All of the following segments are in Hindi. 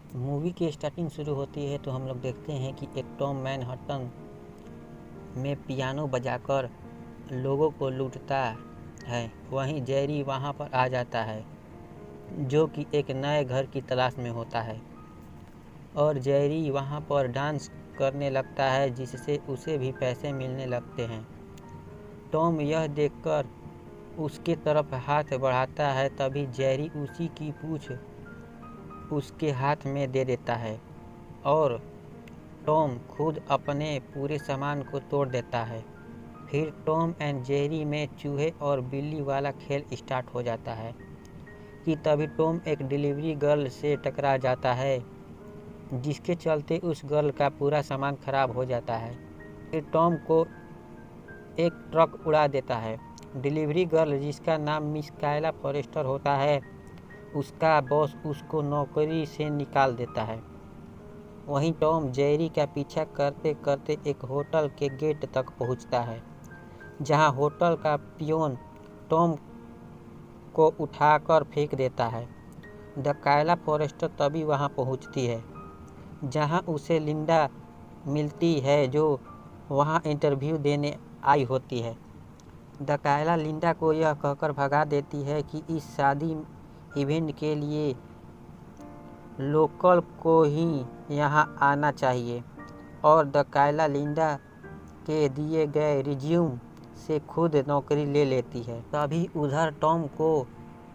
मूवी की स्टार्टिंग शुरू होती है तो हम लोग देखते हैं कि एक टॉम मैनहट्टन में पियानो बजाकर लोगों को लूटता है। वहीं जेरी वहां पर आ जाता है, जो कि एक नए घर की तलाश में होता है, और जेरी वहां पर डांस करने लगता है जिससे उसे भी पैसे मिलने लगते हैं। टॉम यह देखकर उसके तरफ हाथ बढ़ाता है, तभी जेरी उसी की पूंछ उसके हाथ में दे देता है और टॉम खुद अपने पूरे सामान को तोड़ देता है। फिर टॉम एंड जेरी में चूहे और बिल्ली वाला खेल स्टार्ट हो जाता है कि तभी टॉम एक डिलीवरी गर्ल से टकरा जाता है, जिसके चलते उस गर्ल का पूरा सामान खराब हो जाता है। फिर टॉम को एक ट्रक उड़ा देता है। डिलीवरी गर्ल, जिसका नाम मिस कायला फॉरेस्टर होता है, उसका बॉस उसको नौकरी से निकाल देता है। वहीं टॉम जेरी का पीछा करते करते एक होटल के गेट तक पहुंचता है, जहां होटल का पियोन टॉम को उठाकर फेंक देता है। द कायला फॉरेस्टर तभी वहां पहुंचती है, जहां उसे लिंडा मिलती है, जो वहां इंटरव्यू देने आई होती है। द कायला लिंडा को यह कहकर भगा देती है कि इस शादी इवेंट के लिए लोकल को ही यहाँ आना चाहिए, और द कायला लिंडा के दिए गए रिज्यूम से खुद नौकरी ले लेती है। तभी उधर टॉम को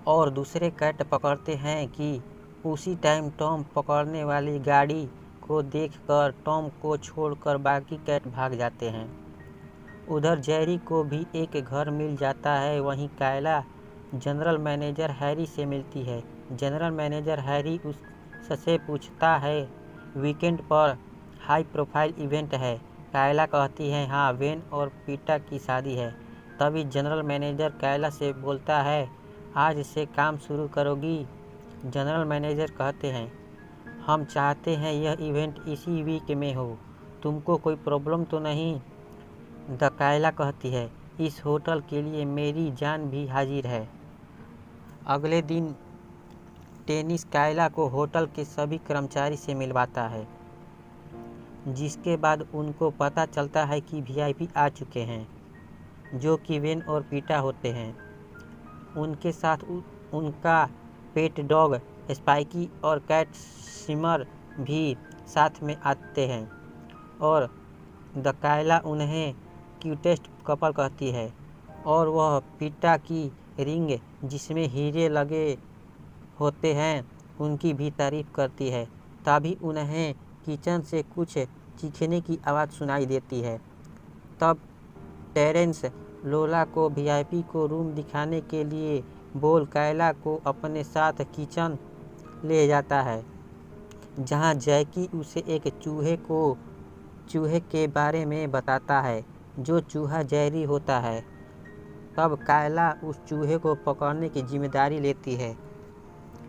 और दूसरे कैट पकड़ते हैं कि उसी टाइम टॉम पकड़ने वाली गाड़ी को देखकर टॉम को छोड़कर बाकी कैट भाग जाते हैं। उधर जेरी को भी एक घर मिल जाता है। वहीं कायला जनरल मैनेजर हैरी से मिलती है। जनरल मैनेजर हैरी उससे पूछता है, वीकेंड पर हाई प्रोफाइल इवेंट है? कायला कहती है, हाँ, वेन और पीटा की शादी है। तभी जनरल मैनेजर कायला से बोलता है, आज से काम शुरू करोगी? जनरल मैनेजर कहते हैं, हम चाहते हैं यह इवेंट इसी वीक में हो, तुमको कोई प्रॉब्लम तो नहीं? द कायला कहती है, इस होटल के लिए मेरी जान भी हाजिर है। अगले दिन टेनिस कायला को होटल के सभी कर्मचारी से मिलवाता है, जिसके बाद उनको पता चलता है कि वीआईपी आ चुके हैं, जो कि वेन और पीटा होते हैं। उनके साथ उनका पेट डॉग स्पाइकी और कैट सिमर भी साथ में आते हैं, और द कायला उन्हें क्यूटेस्ट कपल कहती है, और वह पीटा की रिंग जिसमें हीरे लगे होते हैं उनकी भी तारीफ करती है। तभी उन्हें किचन से कुछ चीखने की आवाज़ सुनाई देती है। तब टेरेंस लोला को वीआईपी को रूम दिखाने के लिए बोल कायला को अपने साथ किचन ले जाता है, जहां जैकी उसे एक चूहे के बारे में बताता है, जो चूहा जेरी होता है। तब कायला उस चूहे को पकड़ने की जिम्मेदारी लेती है।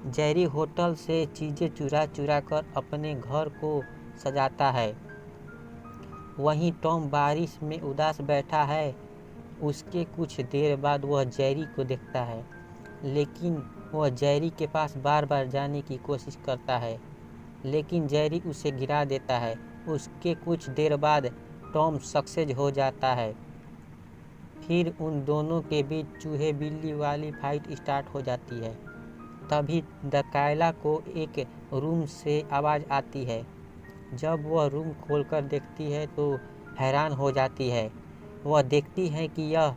जेरी होटल से चीज़ें चुरा चुरा कर अपने घर को सजाता है। वहीं टॉम बारिश में उदास बैठा है। उसके कुछ देर बाद वह जेरी को देखता है, लेकिन वह जेरी के पास बार बार जाने की कोशिश करता है, लेकिन जेरी उसे गिरा देता है। उसके कुछ देर बाद टॉम सक्सेस हो जाता है। फिर उन दोनों के बीच चूहे बिल्ली वाली फाइट स्टार्ट हो जाती है। तभी द कायला को एक रूम से आवाज़ आती है। जब वह रूम खोलकर देखती है तो हैरान हो जाती है। वह देखती है कि यह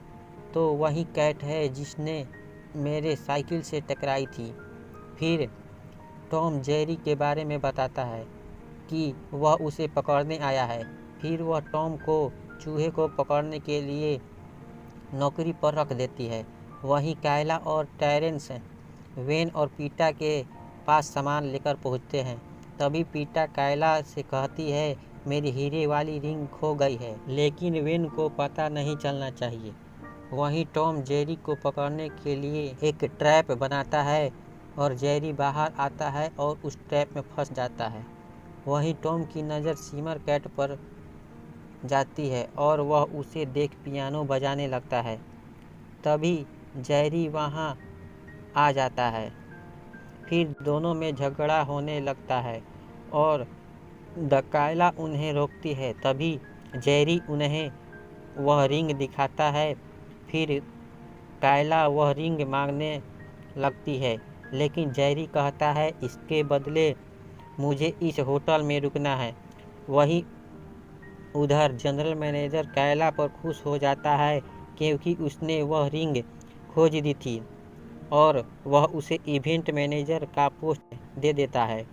तो वही कैट है जिसने मेरे साइकिल से टकराई थी। फिर टॉम जेरी के बारे में बताता है कि वह उसे पकड़ने आया है। फिर वह टॉम को चूहे को पकड़ने के लिए नौकरी पर रख देती है। वहीं कायला और टेरेंस वेन और पीटा के पास सामान लेकर पहुंचते हैं। तभी पीटा कायला से कहती है, मेरी हीरे वाली रिंग खो गई है, लेकिन वेन को पता नहीं चलना चाहिए। वहीं टॉम जेरी को पकड़ने के लिए एक ट्रैप बनाता है, और जेरी बाहर आता है और उस ट्रैप में फंस जाता है। वहीं टॉम की नज़र सिमर कैट पर जाती है और वह उसे देख पियानो बजाने लगता है। तभी जेरी वहां आ जाता है। फिर दोनों में झगड़ा होने लगता है। और द कायला उन्हें रोकती है। तभी जेरी उन्हें वह रिंग दिखाता है। फिर कायला वह रिंग मांगने लगती है, लेकिन जेरी कहता है इसके बदले मुझे इस होटल में रुकना है। वहीं उधर जनरल मैनेजर कायला पर खुश हो जाता है क्योंकि उसने वह रिंग खोज दी थी और वह उसे इवेंट मैनेजर का पोस्ट दे देता है।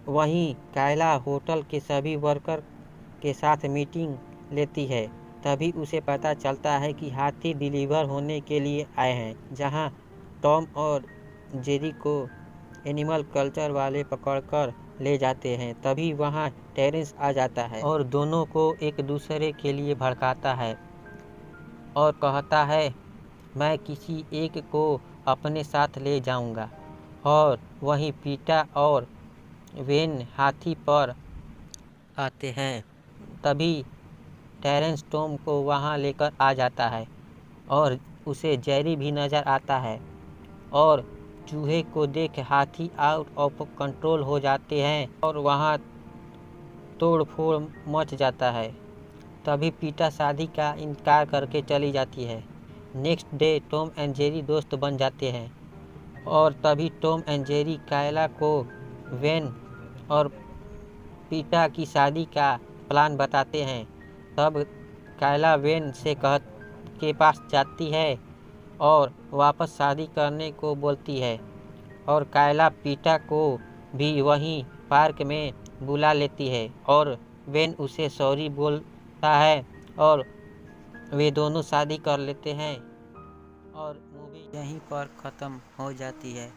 वहीं कायला होटल के सभी वर्कर के साथ मीटिंग लेती है। तभी उसे पता चलता है कि हाथी डिलीवर होने के लिए आए हैं, जहां टॉम और जेरी को एनिमल कल्चर वाले पकड़कर ले जाते हैं। तभी वहां टेरेंस आ जाता है और दोनों को एक दूसरे के लिए भड़काता है और कहता है मैं किसी एक को अपने साथ ले जाऊंगा। और वहीं पीटा और वेन हाथी पर आते हैं। तभी टेरेंस टॉम को वहां लेकर आ जाता है और उसे जेरी भी नज़र आता है और चूहे को देख हाथी आउट ऑफ कंट्रोल हो जाते हैं और वहां तोड़ फोड़ मच जाता है। तभी पीटा शादी का इनकार करके चली जाती है। Next day Tom and Jerry दोस्त बन जाते हैं और तभी टॉम एंड जेरी कायला को वेन और पीटा की शादी का प्लान बताते हैं। तब कायला वेन से के पास जाती है और वापस शादी करने को बोलती है और कायला पीटा को भी वहीं पार्क में बुला लेती है और वेन उसे सॉरी बोलता है और वे दोनों शादी कर लेते हैं और मूवी यहीं पर ख़त्म हो जाती है।